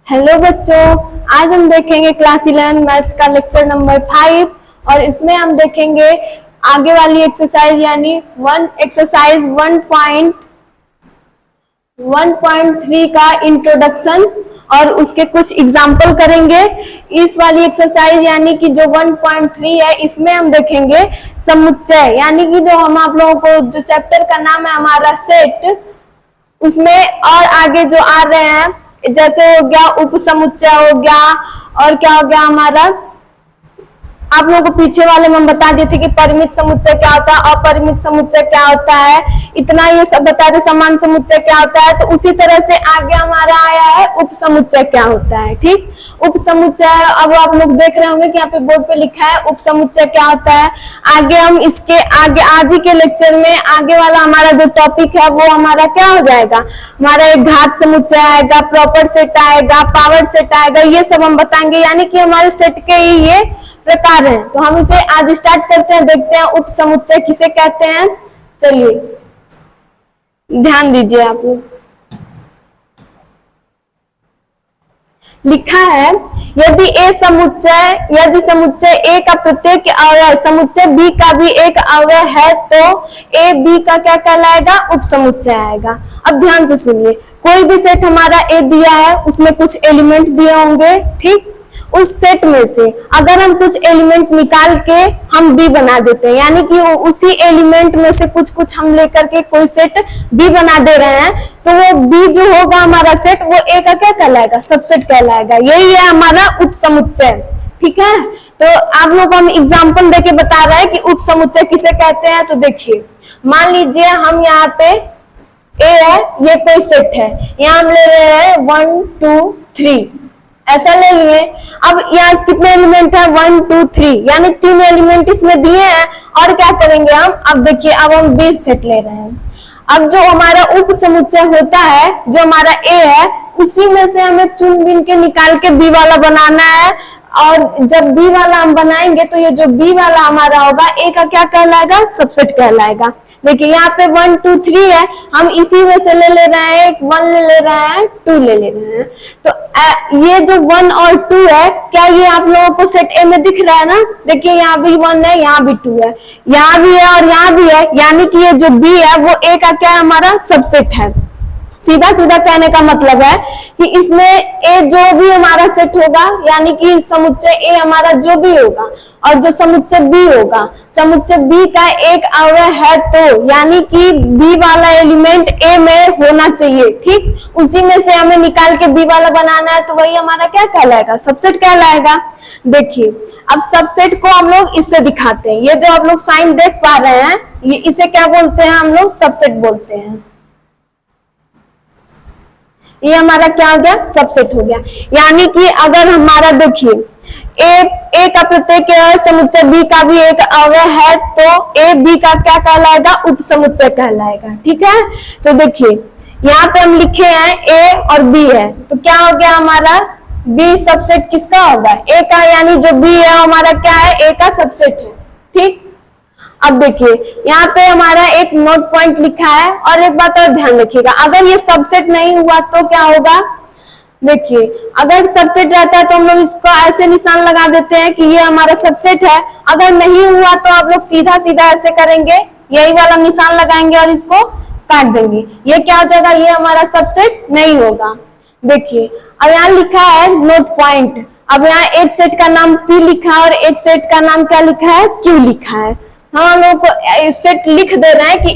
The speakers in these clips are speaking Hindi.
हेलो बच्चों, आज हम देखेंगे क्लास 11 मैथ्स का लेक्चर नंबर 5 और इसमें हम देखेंगे आगे वाली एक्सरसाइज यानी एक्सरसाइज 1.3 का इंट्रोडक्शन और उसके कुछ एग्जाम्पल करेंगे। इस वाली एक्सरसाइज यानी कि जो 1.3 है इसमें हम देखेंगे समुच्चय यानी कि जो हम आप लोगों को जो चैप्टर का नाम है हमारा सेट, उसमें और आगे जो आ रहे हैं जैसे हो गया उपसमुच्चय हो गया और क्या हो गया हमारा, आप लोगों को पीछे वाले में हम बता दिए थे कि परिमित समुच्चय क्या होता है, अपरिमित समुच्चय क्या होता है, इतना ये सब बता दे। समान समुच्चय क्या होता है, तो उसी तरह से आगे हमारा आया है उपसमुच्चय क्या होता है। ठीक, उपसमुच्चय अब आप लोग देख रहे होंगे कि यहाँ पे बोर्ड पे लिखा है उपसमुच्चय क्या होता है। आगे हम इसके आगे आज ही के लेक्चर में आगे वाला हमारा जो टॉपिक है वो हमारा क्या हो जाएगा, हमारा एक घात समुच्चय आएगा, प्रॉपर सेट आएगा, पावर सेट आएगा, ये सब हम बताएंगे यानी कि हमारे सेट के ही ये प्रकार हैं। तो हम इसे आज स्टार्ट करते हैं, देखते हैं उपसमुच्चय किसे कहते हैं। चलिए ध्यान दीजिए, आप लोग लिखा है यदि समुच्चय ए का प्रत्येक अवयव समुच्चय बी का भी एक अवयव है तो ए बी का क्या कहलाएगा, उपसमुच्चय आएगा। अब ध्यान से सुनिए, कोई भी सेट हमारा ए दिया है उसमें कुछ एलिमेंट दिए होंगे। ठीक, उस सेट में से अगर हम कुछ एलिमेंट निकाल के हम बी बना देते हैं यानी कि उसी एलिमेंट में से कुछ कुछ हम लेकर के कोई सेट बी बना दे रहे हैं, तो वो बी जो होगा हमारा सेट वो ए का क्या कहलाएगा, सबसेट कहलाएगा। यही है हमारा उपसमुच्चय। ठीक है, तो आप लोग को हम एग्जाम्पल देके बता रहे हैं कि उपसमुच्चय किसे कहते हैं। तो देखिए, मान लीजिए हम यहाँ पे ए है, ये कोई सेट है, यहाँ हम ले रहे हैं 1 2 3 ऐसा ले लिए। अब यहाँ कितने एलिमेंट है, 1 2 3 यानी 3 एलिमेंट इसमें दिए हैं। और क्या करेंगे हम, अब देखिए अब हम बी सेट ले रहे हैं। अब जो हमारा उप समुच्चय होता है, जो हमारा ए है, उसी में से हमें चुन बीन के निकाल के बी वाला बनाना है। और जब बी वाला हम बनाएंगे तो ये जो बी वाला हमारा होगा ए का क्या कहलाएगा, सबसेट कहलाएगा। देखिए यहाँ पे 1 2 3 है, हम इसी में से ले रहे हैं, 1 ले रहे हैं, 2 ले रहे हैं। तो ये जो 1 और 2 है, क्या ये आप लोगों को सेट ए में दिख रहा है ना। देखिए यहाँ भी 1 है, यहाँ भी 2 है, यहाँ भी है और यहाँ भी है, यानी कि ये जो बी है वो ए का क्या है, हमारा सबसेट है। सीधा सीधा कहने का मतलब है कि इसमें ए जो भी हमारा सेट होगा यानी कि समुच्चय ए हमारा जो भी होगा और जो समुच्चय बी होगा, समुच्चय बी का एक अवयव है तो यानी कि बी वाला एलिमेंट ए में होना चाहिए। ठीक, उसी में से हमें निकाल के बी वाला बनाना है, तो वही हमारा क्या कहलाएगा, सबसेट कहलाएगा। देखिए अब सबसेट को हम लोग इससे दिखाते हैं, ये जो आप लोग साइन देख पा रहे हैं ये इसे क्या बोलते हैं, हम लोग सबसेट बोलते हैं। ये हमारा क्या हो गया, सबसेट हो गया। यानी कि अगर हमारा देखिए ए का प्रत्येक समुच्चय बी का भी एक अवयव है तो ए बी का क्या कहलाएगा, उपसमुच्चय कहलाएगा। ठीक है, तो देखिए यहाँ पे हम लिखे हैं ए और बी है, तो क्या हो गया हमारा, बी सबसेट किसका होगा, ए का, यानी जो बी है हमारा क्या है, ए का सबसेट है। ठीक, अब देखिए यहाँ पे हमारा एक नोट पॉइंट लिखा है और एक बात और ध्यान रखिएगा, अगर ये सबसेट नहीं हुआ तो क्या होगा। देखिए अगर सबसेट रहता है तो हम लोग इसको ऐसे निशान लगा देते हैं कि ये हमारा सबसेट है। अगर नहीं हुआ तो आप लोग सीधा सीधा ऐसे करेंगे, यही वाला निशान लगाएंगे और इसको काट देंगे, ये क्या हो जाएगा, ये हमारा सबसेट नहीं होगा। देखिए अब यहाँ लिखा है नोट पॉइंट, अब यहाँ एक सेट का नाम पी लिखा है और एक सेट का नाम क्या लिखा है, क्यू लिखा है। हम लोगों को सेट लिख दे रहे हैं कि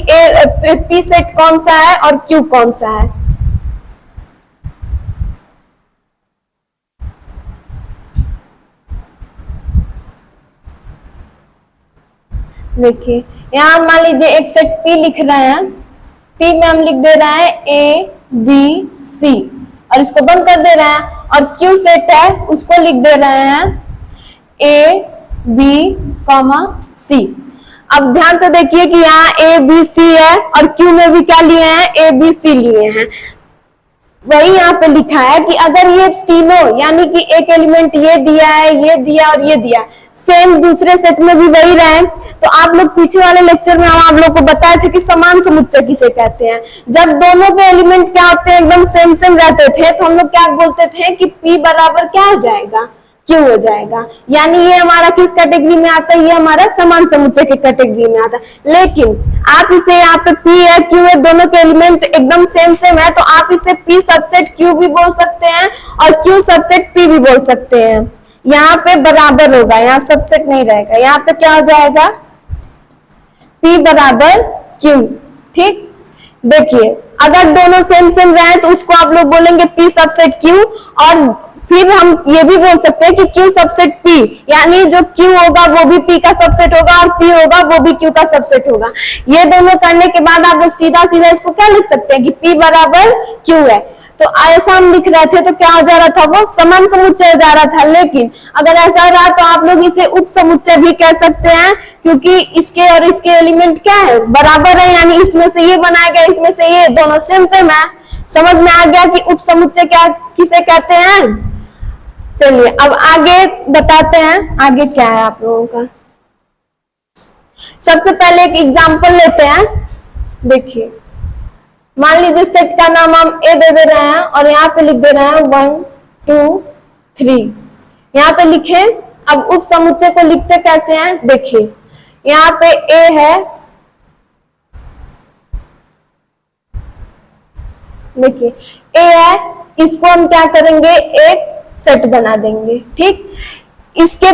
पी सेट कौन सा है और क्यू कौन सा है। देखिए यहाँ मान लीजिए एक सेट पी लिख रहे हैं, पी में हम लिख दे रहे हैं ए बी सी और इसको बंद कर दे रहे हैं, और क्यू सेट है उसको लिख दे रहे हैं ए बी कॉमा सी। अब ध्यान से देखिए कि यहाँ ए बी सी है और क्यू में भी क्या लिए हैं, ए बी सी लिए हैं। वही यहाँ पे लिखा है कि अगर ये तीनों यानी कि एक एलिमेंट ये दिया है, ये दिया और ये दिया, सेम दूसरे सेट में भी वही रहे। तो आप लोग पीछे वाले लेक्चर में हम आप लोग को बताए थे कि समान समुच्चय किसे कहते हैं। जब दोनों के एलिमेंट क्या होते हैं, एकदम सेम सेम रहते थे, तो हम लोग क्या बोलते थे कि P बराबर क्या हो जाएगा, Q हो जाएगा। यानी ये हमारा किस कैटेगरी में आता है, ये हमारा समान समुच्चय की कैटेगरी में आता है। लेकिन आप इसे यहाँ पे P है Q है, दोनों के एलिमेंट एकदम सेम सेम है, तो आप इसे P सबसेट Q भी बोल सकते हैं और Q सबसेट P भी बोल सकते हैं। यहाँ पे बराबर होगा, यहाँ सबसेट नहीं रहेगा, यहाँ पे क्या हो जाएगा, P बराबर Q। ठीक, देखिए अगर दोनों सेम सेम रहे तो उसको आप लोग बोलेंगे P सबसेट Q, और फिर हम ये भी बोल सकते हैं कि Q सबसेट P, यानी जो Q होगा वो भी P का सबसेट होगा और P होगा वो भी Q का सबसेट होगा। ये दोनों करने के बाद आप लोग सीधा सीधा इसको क्या लिख सकते हैं कि P बराबर Q है। तो ऐसा हम लिख रहे थे तो क्या हो जा रहा था, वो समान समुच्चय जा रहा था। लेकिन अगर ऐसा रहा तो आप लोग इसे उप समुच्चय भी कह सकते हैं, क्योंकि इसके और इसके एलिमेंट क्या है, बराबर है, यानी इसमें से ये बनाया गया, इसमें से ये, दोनों सेम सेम है। समझ में आ गया कि उप समुच्चय क्या किसे कहते हैं। चलिए अब आगे बताते हैं, आगे क्या है आप लोगों का। सबसे पहले एक एग्जांपल लेते हैं। देखिए मान लीजिए सेट का नाम हम ए दे दे रहे हैं और यहाँ पे लिख दे रहे हैं 1 2 3, यहाँ पे लिखे। अब उप समुच्चय को लिखते कैसे हैं, देखिए यहाँ पे ए है, देखिए ए है, इसको हम क्या करेंगे, एक सेट बना देंगे। ठीक, इसके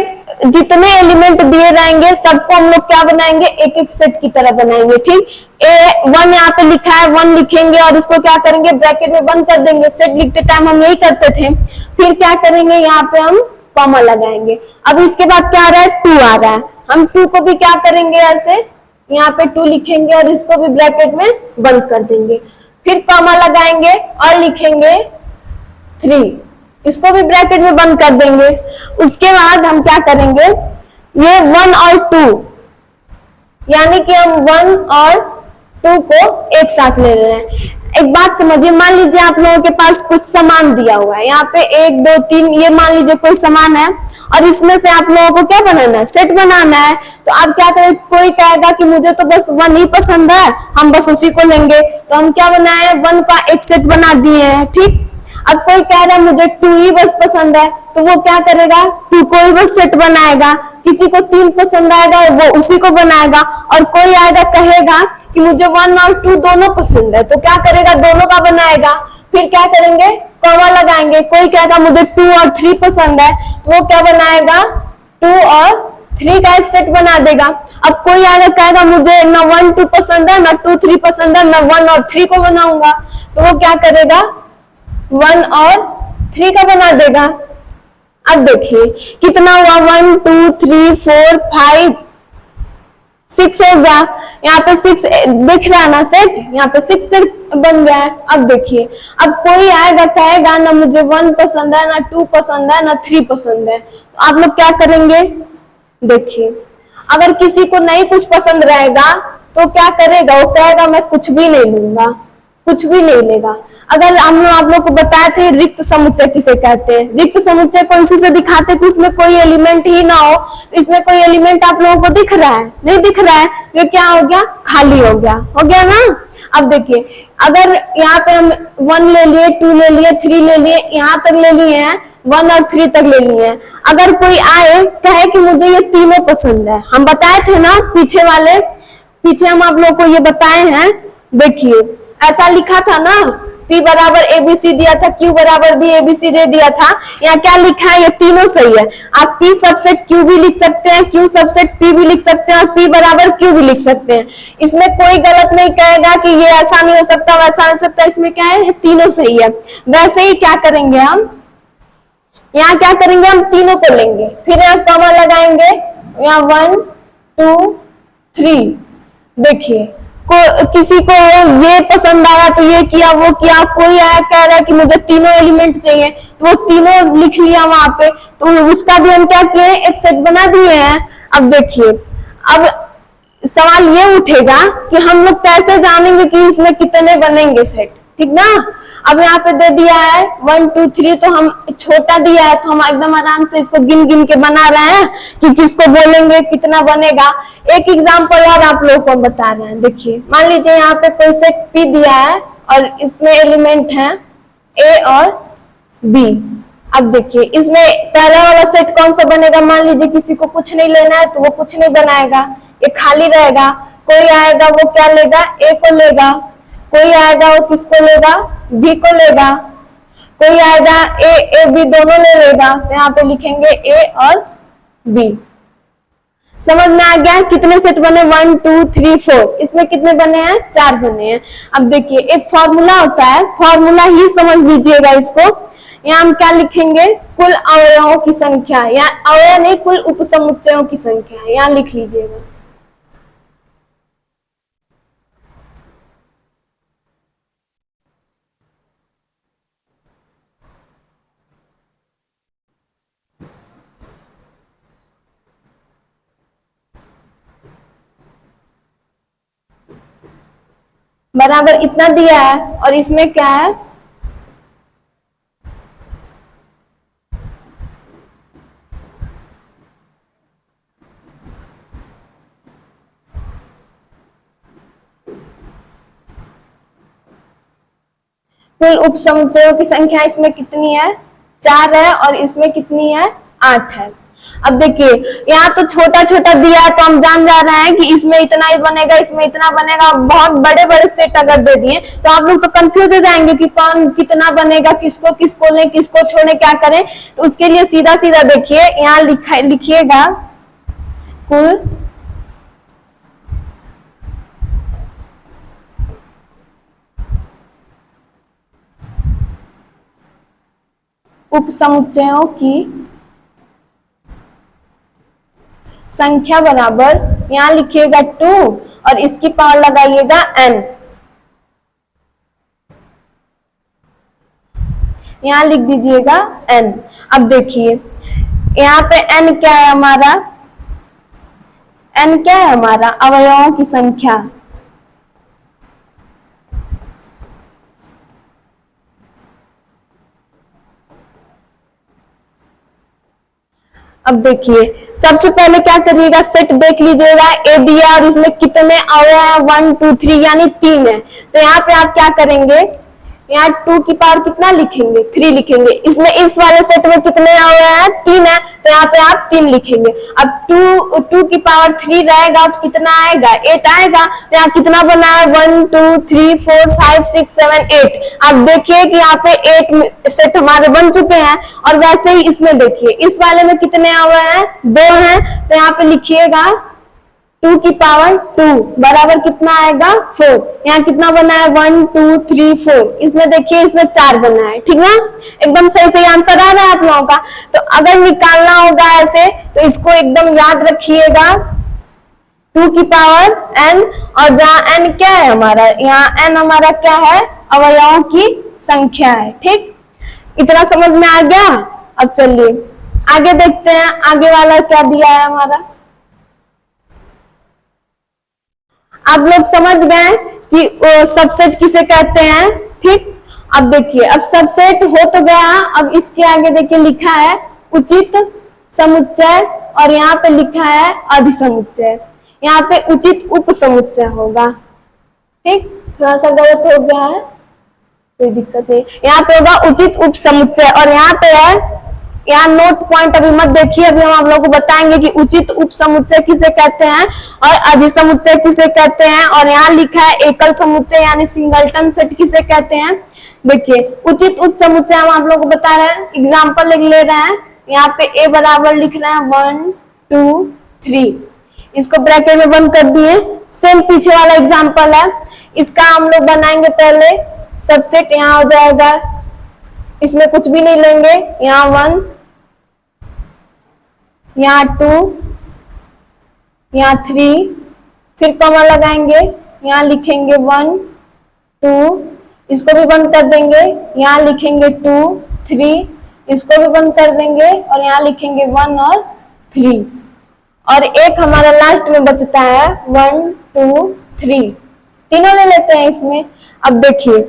जितने एलिमेंट दिए रहेंगे सबको हम लोग क्या बनाएंगे, एक एक सेट की तरह बनाएंगे। ठीक, A1 यहाँ पे लिखा है, 1 लिखेंगे और इसको क्या करेंगे, ब्रैकेट में बंद कर देंगे। सेट लिखते टाइम हम यही करते थे। फिर क्या करेंगे, यहाँ पे हम कॉमा लगाएंगे। अब इसके बाद क्या आ रहा है, 2 आ रहा है, हम 2 को भी क्या करेंगे, ऐसे यहाँ पे 2 लिखेंगे और इसको भी ब्रैकेट में बंद कर देंगे। फिर कॉमा लगाएंगे और लिखेंगे 3, इसको भी ब्रैकेट में बंद कर देंगे। उसके बाद हम क्या करेंगे, ये 1 और 2, यानी कि हम 1 और 2 को एक साथ ले रहे हैं। एक बात समझिए, मान लीजिए आप लोगों के पास कुछ सामान दिया हुआ है, यहाँ पे 1 2 3, ये मान लीजिए कोई सामान है और इसमें से आप लोगों को क्या बनाना है, सेट बनाना है। तो आप क्या करें, कोई कहेगा कि मुझे तो बस 1 ही पसंद है, हम बस उसी को लेंगे, तो हम क्या बनाए, 1 का एक सेट बना दिए हैं। ठीक, अब कोई कह रहा है मुझे 2 ही बस पसंद है, तो वो क्या करेगा, 2 को ही बस सेट बनाएगा। किसी को 3 पसंद आएगा वो उसी को बनाएगा, और कोई आएगा कहेगा कि मुझे 1 और 2 दोनों पसंद है, तो क्या करेगा, दोनों का बनाएगा। फिर क्या करेंगे, कॉमा लगाएंगे। कोई कहेगा मुझे 2 और 3 पसंद है, तो वो क्या बनाएगा, 2 और 3 का एक सेट बना देगा। अब कोई आएगा कहेगा मुझे ना 1 2 पसंद है, ना 2 3 पसंद है, मैं 1 और 3 को बनाऊंगा, तो वो क्या करेगा, 1 और 3 का बना देगा। अब देखिए कितना हुआ, 1 2 3 4 5 6 हो गया। यहाँ पे 6 दिख रहा है ना सेट, यहाँ पे 6 सेट बन गया है। अब देखिए, अब कोई आएगा कहेगा ना मुझे 1 पसंद है, ना 2 पसंद है, ना 3 पसंद है, तो आप लोग क्या करेंगे, देखिए अगर किसी को नहीं कुछ पसंद रहेगा तो क्या करेगा, वो कहेगा मैं कुछ भी नहीं लूंगा, कुछ भी नहीं लेगा। अगर हम आप लोग को बताए थे रिक्त समुच्चय किसे कहते हैं, रिक्त समुच्चय को इसी से दिखाते हैं कि इसमें कोई एलिमेंट ही ना हो। तो इसमें कोई एलिमेंट आप लोगों को दिख रहा है, नहीं दिख रहा है, ये क्या हो गया, खाली हो गया ना। अब देखिए अगर यहाँ पे हम 1 ले लिए, 2 ले लिए, 3 ले लिए, यहाँ तक ले लिए हैं, 1 और 3 तक ले लिए हैं। अगर कोई आए कहे कि मुझे ये तीनों पसंद है, हम बताए थे ना पीछे हम आप लोग को ये बताए हैं। देखिए ऐसा लिखा था ना, P बराबर ABC दिया था, Q बराबर भी ABC दे दिया था। यहाँ क्या लिखा है, ये तीनों सही है। आप P सबसेट Q भी लिख सकते हैं, Q सबसेट P भी लिख सकते हैं, और P बराबर Q भी लिख सकते हैं। इसमें कोई गलत नहीं कहेगा कि ये ऐसा नहीं हो सकता, वैसा हो सकता। इसमें क्या है, ये तीनों सही है। वैसे ही क्या करेंगे हम, यहाँ क्या करेंगे, हम तीनों को लेंगे, फिर यहाँ कॉमा लगाएंगे, यहाँ 1 2 3। देखिए किसी को ये पसंद आया तो ये किया, वो किया। कोई आया कह रहा है कि मुझे तीनों एलिमेंट चाहिए, तो वो तीनों लिख लिया वहां पे, तो उसका भी हम क्या किए, एक सेट बना दिए हैं। अब देखिए, अब सवाल ये उठेगा कि हम लोग कैसे जानेंगे कि इसमें कितने बनेंगे सेट, ठीक ना। अब यहाँ पे दे दिया है 1 2 3, तो हम छोटा दिया है तो हम एकदम आराम से इसको गिन गिन के बना रहे हैं कि किसको बोलेंगे कितना बनेगा। एक एग्जांपल और आप लोगों को बता रहे हैं, देखिए मान लीजिए यहाँ पे कोई सेट P दिया है और इसमें एलिमेंट है A और B। अब देखिए इसमें पहला वाला सेट कौन सा बनेगा, मान लीजिए किसी को कुछ नहीं लेना है तो वो कुछ नहीं बनाएगा, ये खाली रहेगा। कोई आएगा वो क्या लेगा, A को लेगा। कोई आएगा वो किसको लेगा, B को लेगा। कोई आएगा A B दोनों ले लेगा, तो यहाँ पे लिखेंगे A और B। समझ में आ गया कितने सेट बने, 1 2 3 4। इसमें कितने बने हैं, 4 बने हैं। अब देखिए एक फॉर्मूला होता है, फॉर्मूला ही समझ लीजिएगा इसको। यहाँ हम क्या लिखेंगे, कुल अवयवों की संख्या, या अवयव नहीं कुल उपसमुच्चयों की संख्या, यहाँ लिख लीजिएगा। बराबर इतना दिया है और इसमें क्या है, कुल उपसमुच्चयों की संख्या इसमें कितनी है, 4 है और इसमें कितनी है, 8 है। अब देखिए यहाँ तो छोटा छोटा दिया है तो हम जान जा रहे हैं कि इसमें इतना ही बनेगा, इसमें इतना बनेगा। बहुत बड़े बड़े सेट अगर दे दिए तो आप लोग तो कंफ्यूज हो जाएंगे कि कौन कितना बनेगा, किसको किसको लें, किसको छोड़े, क्या करें। तो उसके लिए सीधा सीधा देखिए यहाँ लिखिएगा कुल उपसमुच्चयों की संख्या बराबर, यहाँ लिखिएगा 2 और इसकी पावर लगाइएगा n। यहाँ लिख दीजिएगा n। अब देखिए यहाँ पे n क्या है हमारा, n क्या है हमारा, अवयवों की संख्या। अब देखिए सबसे पहले क्या करिएगा, सेट देख लीजिएगा, ए दिया और इसमें कितने अवयव है, 1 2 3 यानी 3 है। तो यहाँ पे आप क्या करेंगे, यहाँ 2 की पावर कितना लिखेंगे, 3 लिखेंगे। इसमें इस वाले सेट में कितने अवयव है, 3 है, तो यहाँ पे आप 3 लिखेंगे। अब 2 की पावर 3 रहेगा तो कितना आएगा, 8 आएगा। तो यहाँ कितना बना है, 1 2 3 4 5 6 7 8। आप देखिए कि यहाँ पे 8 सेट हमारे बन चुके हैं। और वैसे ही इसमें देखिए इस वाले में कितने अवयव है, 2 है। तो यहाँ पे लिखिएगा 2 की पावर 2 बराबर कितना आएगा, 4। यहाँ कितना बना है, 1 2 3 4। इसमें देखिए इसमें 4 बना है, ठीक ना। एकदम सही सही आंसर आ रहा है आप लोगों का। तो अगर निकालना होगा ऐसे तो इसको एकदम याद रखिएगा, 2 की पावर n, और जहाँ n क्या है हमारा, यहाँ n हमारा क्या है, अवयवों की संख्या है। ठीक, इतना समझ में आ गया। अब चलिए आगे देखते हैं, आगे वाला क्या दिया है हमारा। आप लोग समझ गए कि सबसेट किसे कहते हैं। ठीक, अब देखिए अब सबसेट हो तो गया। अब इसके आगे देखिए लिखा है उचित समुच्चय और यहाँ पे लिखा है अधिसमुच्चय। यहाँ पे उचित उपसमुच्चय होगा। ठीक, थोड़ा सा गलत हो गया है, कोई दिक्कत नहीं। यहाँ पे होगा उचित उपसमुच्चय और यहाँ पे है, यहाँ नोट पॉइंट अभी मत देखिए, अभी हम आप लोगों को बताएंगे कि उचित उपसमुच्चय किसे कहते हैं और अधिसमुच्चय किसे कहते हैं। और यहाँ लिखा है एकल समुच्चय यानी सिंगलटन सेट किसे कहते हैं। देखिए उचित उपसमुच्चय हम आप लोगों को बता रहे हैं, एग्जाम्पल ले रहे हैं। यहाँ पे a बराबर लिख रहे हैं 1 2 3, इसको ब्रैकेट में बंद कर दिए। सेम पीछे वाला एग्जाम्पल है, इसका हम लोग बनाएंगे पहले सबसेट। यहाँ हो जाएगा, इसमें कुछ भी नहीं लेंगे, यहाँ 1, यहाँ 2, यहाँ 3, फिर कॉमा लगाएंगे, यहाँ लिखेंगे 1 2, इसको भी बंद कर देंगे, यहाँ लिखेंगे 2 3, इसको भी बंद कर देंगे और यहाँ लिखेंगे 1 और 3। और एक हमारा लास्ट में बचता है 1 2 3, तीनों ले लेते हैं इसमें। अब देखिए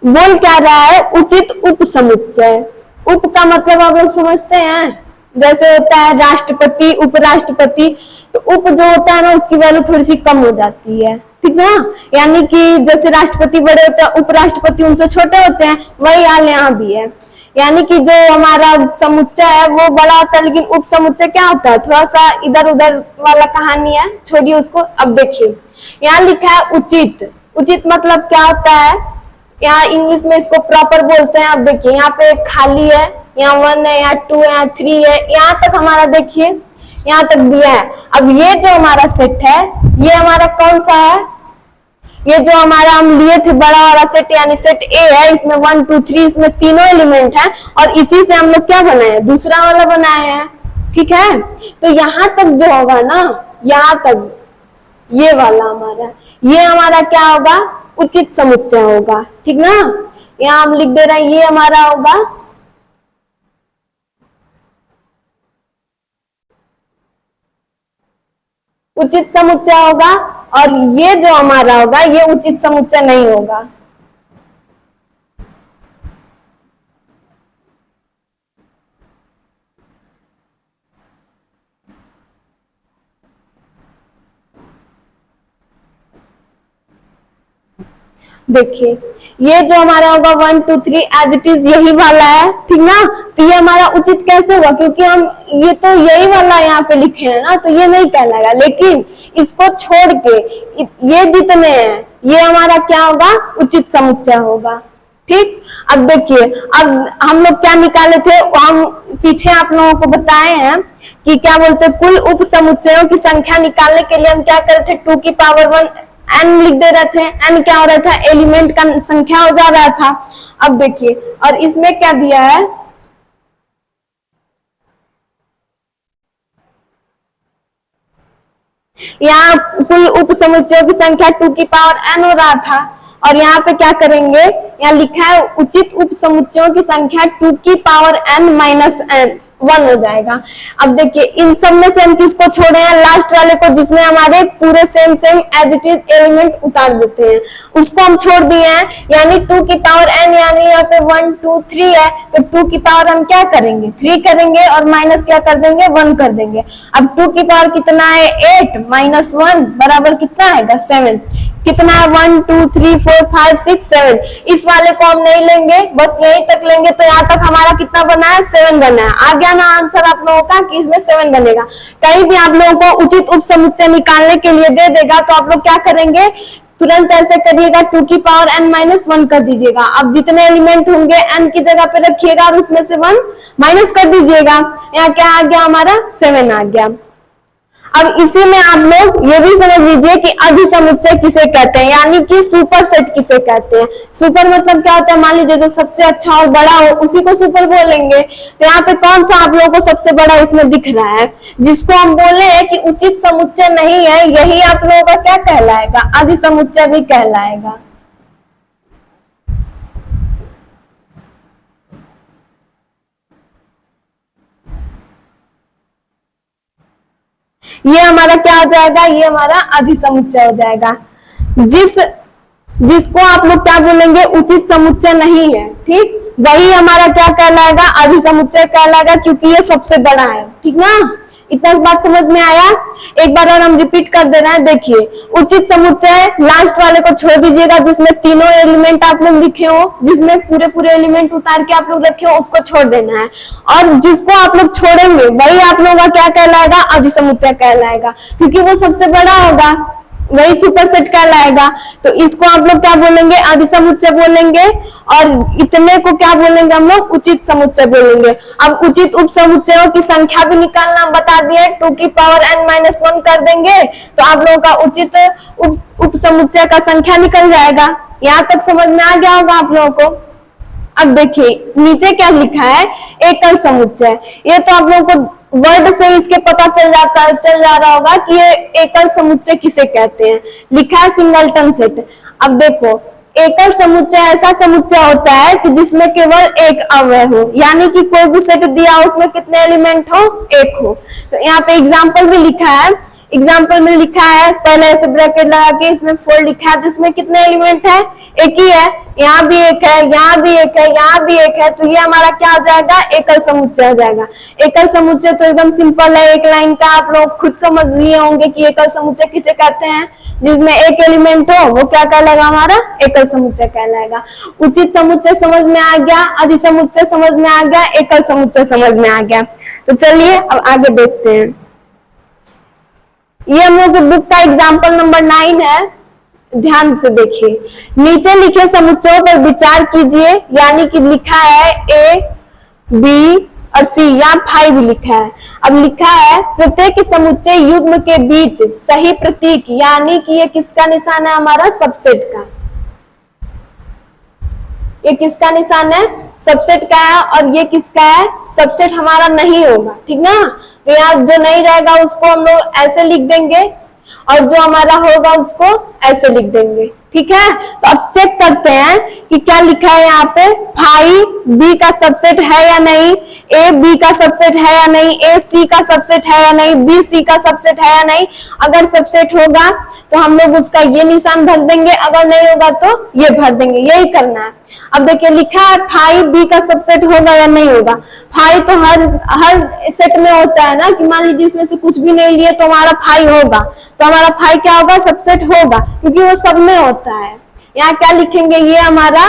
बोल क्या रहा है, उचित उप समुच्चय। उप का मतलब आप लोग समझते हैं, जैसे होता है राष्ट्रपति, उपराष्ट्रपति, तो उप जो होता है ना उसकी वैल्यू थोड़ी सी कम हो जाती है, ठीक ना। यानी कि जैसे राष्ट्रपति बड़े होते हैं, उपराष्ट्रपति उनसे छोटे होते हैं, वही हाल यहाँ भी है। यानी कि जो हमारा समुच्चय है वो बड़ा होता है, लेकिन उप समुच्चय क्या होता है, थोड़ा सा इधर उधर वाला कहानी है, छोड़िए उसको। अब देखिए यहाँ लिखा है उचित। उचित मतलब क्या होता है, यहाँ इंग्लिश में इसको प्रॉपर बोलते हैं। अब देखिए यहाँ पे खाली है, यहाँ 1 है, यहाँ 2 है, यहाँ 3 है, यहाँ तक हमारा देखिए यहाँ तक दिया है। अब ये जो हमारा सेट है ये हमारा कौन सा है, ये जो हमारा हम लिए थे बड़ा वाला सेट, यानी सेट ए है, इसमें 1 2 3 इसमें तीनों एलिमेंट है, और इसी से हम लोग क्या बनाए हैं, दूसरा वाला बनाए हैं, ठीक है। तो यहाँ तक जो होगा ना, यहाँ तक ये वाला हमारा, ये हमारा क्या होगा, उचित समुच्चय होगा, ठीक ना। यहाँ हम लिख दे रहे हैं ये हमारा होगा उचित समुच्चय होगा, और ये जो हमारा होगा ये उचित समुच्चय नहीं होगा। देखिए ये जो हमारा होगा 1 2 3 एज इट इज यही वाला है, ठीक ना। तो ये हमारा उचित कैसे होगा, क्योंकि हम ये तो यही वाला यहाँ पे लिखे हैं ना, तो ये नहीं कहलाएगा। लेकिन इसको छोड़ के ये जितने हैं ये हमारा क्या होगा, उचित समुच्चय होगा, ठीक। अब देखिए, अब हम लोग क्या निकाले थे, हम पीछे आप लोगों को बताए हैं कि क्या बोलते हैं, कुल उप समुच्चयों की संख्या निकालने के लिए हम क्या करते थे, 2 की पावर 1 n लिख दे रहे थे। n क्या हो रहा था, एलिमेंट का संख्या हो जा रहा था। अब देखिए, और इसमें क्या दिया है, यहाँ कुल उप समुच्चयों की संख्या 2 की पावर n हो रहा था, और यहाँ पे क्या करेंगे, यहाँ लिखा है उचित उप समुच्चयों की संख्या 2 की पावर n माइनस n 1 हो जाएगा। अब देखिए इन सब में से हम किसको छोड़े हैं, लास्ट वाले को, जिसमें हमारे पूरे same same as it is element उतार देते हैं, उसको हम छोड़ दिए हैं। यानी 2 की पावर n, यानी यहाँ पे 1 2 3 है, तो 2 की पावर हम क्या करेंगे, 3 करेंगे, और माइनस क्या कर देंगे, 1 कर देंगे। अब 2 की पावर कितना है, 8 माइनस 1 बराबर कितना आएगा, 7। कितना है, 1 2 3 4 5 6 7। इस वाले को हम नहीं लेंगे, बस यही तक लेंगे। तो यहाँ तक हमारा कितना बना है, 7 बना है। आ गया ना आंसर आप लोगों का कि इसमें 7 बनेगा। कहीं भी आप लोगों को उचित उप समुच्चय निकालने के लिए दे देगा तो आप लोग क्या करेंगे, तुरंत ऐसे करिएगा, 2 की पावर n माइनस 1 कर दीजिएगा। अब जितने एलिमेंट होंगे n की जगह पे रखिएगा और उसमें से 1 माइनस कर दीजिएगा। यहाँ क्या आ गया, हमारा 7 आ गया। अब इसी में आप लोग ये भी समझ लीजिए कि अधिसमुच्चय किसे कहते हैं, यानी कि सुपर सेट किसे कहते हैं। सुपर मतलब क्या होता है, मान लीजिए जो सबसे अच्छा और बड़ा हो उसी को सुपर बोलेंगे। तो यहाँ पे कौन सा आप लोगों को सबसे बड़ा इसमें दिख रहा है, जिसको हम बोले हैं कि उचित समुच्चय नहीं है, यही आप लोगों का क्या कहलाएगा, अधिसमुच्चय भी कहलाएगा। ये हमारा क्या हो जाएगा, ये हमारा अधिसमुच्चय हो जाएगा। जिसको आप लोग क्या बोलेंगे, उचित समुच्चय नहीं है, ठीक, वही हमारा क्या कहलाएगा, अधिसमुच्चय कहलाएगा, क्योंकि ये सबसे बड़ा है, ठीक ना। इतना बात समझ में आया। एक बार और हम रिपीट कर दे रहे हैं। देखिए उचित समुच्चय लास्ट वाले को छोड़ दीजिएगा, जिसमें तीनों एलिमेंट आप लोग लिखे हो, जिसमें पूरे पूरे एलिमेंट उतार के आप लोग रखे हो, उसको छोड़ देना है। और जिसको आप लोग छोड़ेंगे वही आप लोगों का क्या कहलाएगा, अधिसमुच्चय कहलाएगा, क्योंकि वो सबसे बड़ा होगा, वही सुपर सेट कहलाएगा। तो इसको आप लोग क्या बोलेंगे, अधिसमुच्चय बोलेंगे, और इतने को क्या बोलेंगे हम लोग, उचित समुच्चय बोलेंगे। अब उचित उप समुच्चयों की संख्या भी निकालना बता दिए, 2 की पावर n माइनस 1 कर देंगे तो आप लोगों का उचित उप समुच्चय का संख्या निकल जाएगा। यहाँ तक समझ में आ गया होगा आप लोगों को। अब देखिए नीचे क्या लिखा है, एकल समुच्चय। ये तो आप लोगों को वर्ड से इसके पता चल जा रहा होगा कि ये एकल समुच्चय किसे कहते हैं। लिखा है सिंगलटन सेट। अब देखो एकल समुच्चय ऐसा समुच्चय होता है कि जिसमें केवल एक अवयव हो, यानी कि कोई भी सेट दिया उसमें कितने एलिमेंट हो, एक हो। तो यहाँ पे एग्जांपल भी लिखा है एग्जाम्पल में लिखा है, पहले ऐसे ब्रैकेट लगा के इसमें 4 लिखा है, तो इसमें कितने एलिमेंट है? एक ही है, यहाँ भी एक है, यहाँ भी एक है, यहाँ भी एक है, तो ये हमारा क्या हो जाएगा? एकल समुच्चय हो जाएगा। एकल समुच्चय तो एकदम सिंपल है, एक लाइन का आप लोग खुद समझ लिए होंगे कि एकल समुच्चय किसे कहते हैं। जिसमें एक एलिमेंट हो वो क्या कहलाएगा? हमारा एकल समुच्चय कहलाएगा। उचित समुच्चय समझ में आ गया, अधि समुच्चय समझ में आ गया, एकल समुच्चय समझ में आ गया। तो चलिए अब आगे देखते हैं। ये हम लोग की बुक का एग्जाम्पल नंबर 9 है, ध्यान से देखिए। नीचे लिखे समुच्चयों पर विचार कीजिए, यानी कि लिखा है ए, बी और सी, यहाँ 5 लिखा है। अब लिखा है प्रत्येक समुच्चय युग्म के बीच सही प्रतीक, यानी कि ये किसका निशान है? हमारा सबसेट का। ये किसका निशान है? सबसेट का है। और ये किसका है? सबसेट हमारा नहीं होगा, ठीक ना। तो यहाँ जो नहीं रहेगा उसको हम लोग ऐसे लिख देंगे और जो हमारा होगा उसको ऐसे लिख देंगे, ठीक है। तो अब चेक करते हैं कि क्या लिखा है यहाँ पे। 5 बी का सबसेट है या नहीं, ए बी का सबसेट है या नहीं, ए सी का सबसेट है या नहीं, बी सी का सबसेट है या नहीं। अगर सबसेट होगा तो हम लोग उसका ये निशान भर देंगे, अगर नहीं होगा तो ये भर देंगे, यही करना है। अब देखिए लिखा है 5 बी का सबसेट होगा या नहीं होगा। 5 तो हर सेट में होता है ना, कि मान लीजिए इसमें से कुछ भी नहीं लिए तो हमारा 5 होगा, तो हमारा 5 क्या होगा? सबसेट होगा, क्योंकि वो सब में होता है। यहाँ क्या लिखेंगे? ये हमारा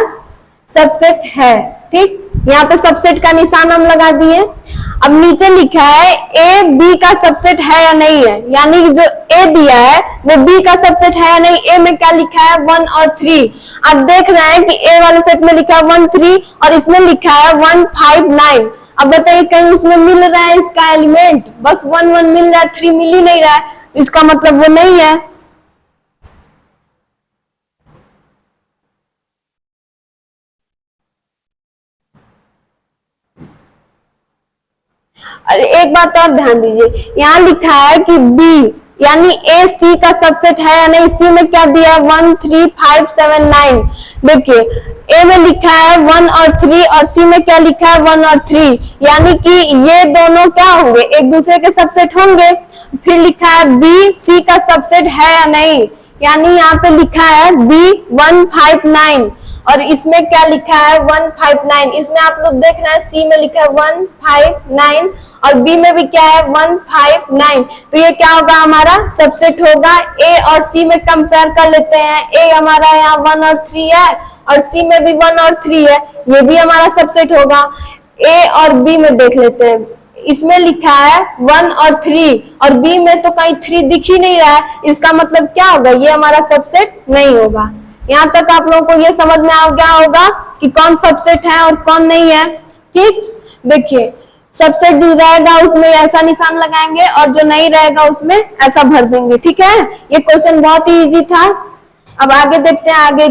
सबसेट है, ठीक। यहाँ पे सबसेट का निशान हम लगा दिए। अब नीचे लिखा है ए बी का सबसेट है या नहीं है, यानी जो ए दिया है वो बी का सबसेट है या नहीं। ए में क्या लिखा है? 1 और 3। आप देख रहे हैं कि ए वाले सेट में लिखा है 1 3 और इसमें लिखा है 1 5 9। अब बताइए कहीं उसमें मिल रहा है इसका एलिमेंट? बस 1 1 मिल रहा है, 3 मिल ही नहीं रहा है, इसका मतलब वो नहीं है। और एक बात और ध्यान दीजिए, यहाँ लिखा है कि बी यानी ए सी का सबसेट है या नहीं। सी में क्या दिया? 1 3 5 7 9। देखिए ए में लिखा है 1 और 3 और सी में क्या लिखा है? 1 और 3, यानी कि ये दोनों क्या होंगे? एक दूसरे के सबसेट होंगे। फिर लिखा है बी सी का सबसेट है या नहीं, यानी यहाँ पे लिखा है बी 1 5 9 और इसमें क्या लिखा है? 1 5 9। इसमें आप लोग देख रहे हैं सी में लिखा है 1 5 9 और बी में भी क्या है? 1 5 9। तो ये क्या होगा? हमारा सबसेट होगा। ए और सी में कंपेयर कर लेते हैं। ए हमारा यहाँ 1 और 3 है और सी में भी 1 और 3 है, ये भी हमारा सबसेट होगा। ए और बी में देख लेते हैं, इसमें लिखा है 1 और 3 और बी में तो कहीं 3 दिख ही नहीं रहा है, इसका मतलब क्या होगा? ये हमारा सबसेट नहीं होगा। यहाँ तक आप लोगों को ये समझ में आ गया होगा कि कौन सबसेट है और कौन नहीं है, ठीक। देखिए सबसेट जो रहेगा उसमें ऐसा निशान लगाएंगे और जो नहीं रहेगा उसमें ऐसा भर देंगे, ठीक है। ये क्वेश्चन बहुत ही इजी था। अब आगे देखते हैं आगे